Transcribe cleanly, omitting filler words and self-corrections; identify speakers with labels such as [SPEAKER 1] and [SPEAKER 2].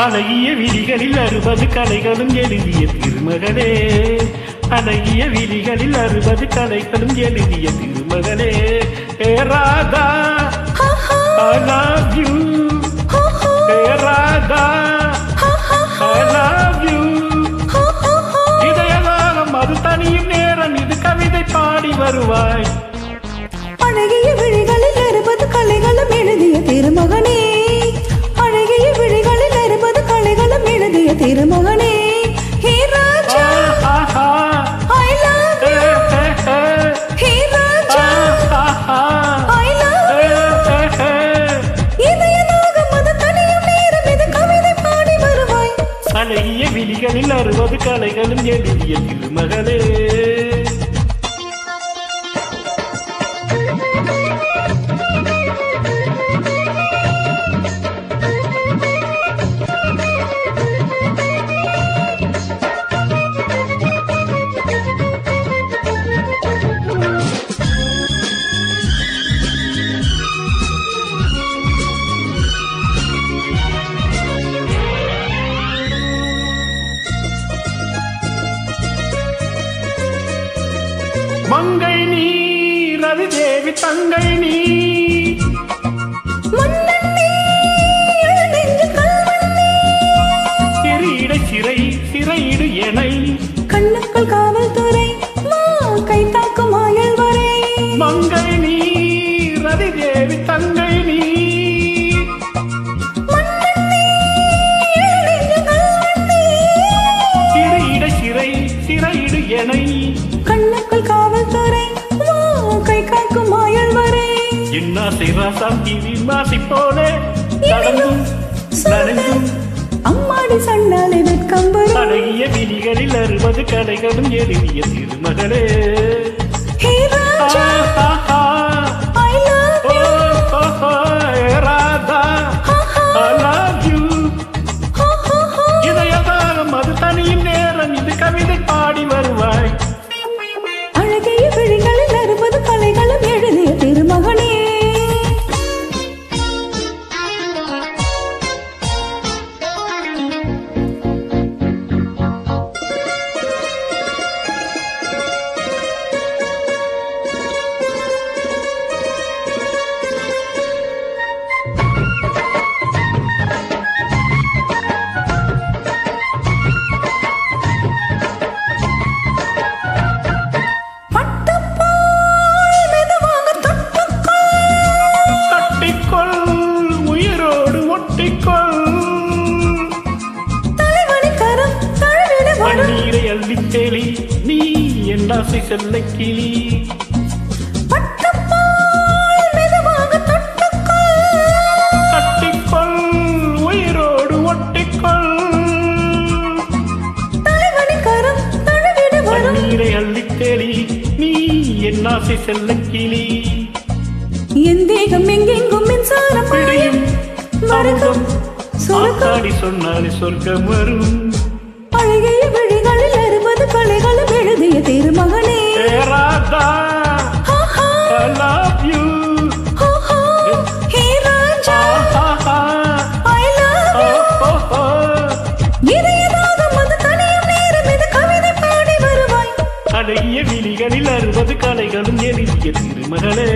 [SPEAKER 1] அழகிய விழிகளில் 60 கலைகளும் எழுதிய திருமகளே, அழகிய விழிகளில் 60 கலைகளும் எழுதிய திருமகளே. ஏ Radha, I love you. A Radha, I love you. இதயதானம் அது தனியும் நேரம், இது கவிதை பாடி வருவாய்.
[SPEAKER 2] அழகிய விழிகளில் 60 கலைகளும் எழுதிய திருமகனே, அழகிய விழிகளில் 60 கலைகளும் எழுதிய திருமகனே. ஹே ராஜா, I love you. Hey Raja, I love you. இதயதாகம் அது தனியும் நேரம், இது கவிதை பாடி வருவாய்.
[SPEAKER 1] அழகிய விழிகளில் 60 கலைகளும் எழுதிய திருமகளே. மங்கை நீ, ரவி தேவி தங்கை நீ, சிறையிட சிறை சிறையிடு எனை,
[SPEAKER 2] கண்ணுக்குள் காவல்துறை கை தாக்கும் ஆயல் வரை.
[SPEAKER 1] மங்கை நீ, ரவி தேவி தங்கை நீ, சிறையிட சிறை சிறையிடு எனை,
[SPEAKER 2] கண்ணுக்குள் காவல்துறை கை காக்கும் ஆயல் வரை.
[SPEAKER 1] என்னாசை ராசாம் டிவி மாசி போலே நடந்தும் நனைந்தும்
[SPEAKER 2] அம்மாடி சண்டாலை வெட்கம் வரும்.
[SPEAKER 1] அழகிய விழிகளில் 60 கலைகளும் எழுதிய திருமகளே.
[SPEAKER 2] ஹே ராஜா, I love you.
[SPEAKER 1] Radha, I love you. இதயதாகம் அது தனியும் நேரம், இது கவிதை பாடி வருவாய்.
[SPEAKER 2] அழகிய விழிகளில் 60 கலைகளும் எழுதிய திருமகனே.
[SPEAKER 1] பன்னீரை அள்ளித்தேளி நீ என்னாசை செல்ல கிளி, கட்டிக்கொள் உயிரோடு ஒட்டிக்கொள், பன்னீரை அள்ளித்தேளி நீ என்னாசை செல்ல கிளி.
[SPEAKER 2] என் தேகம் எங்கெங்கும் மின்சாரம்
[SPEAKER 1] பிடியும் மருகம், ஆத்தாடி சொன்னாலே சொர்க்கம் வரும்.
[SPEAKER 2] அழகிய விழிகளில் 60 கலைகளும் எழுதிய திருமகனே.
[SPEAKER 1] Radha, I love you.
[SPEAKER 2] Hey Raja, I love you. இதயதாகம் அது தனியும் நேரம், இது கவிதை பாடி வருவாய்.
[SPEAKER 1] அழகிய விழிகளில் 60 கலைகளும் எழுதிய திருமகளே.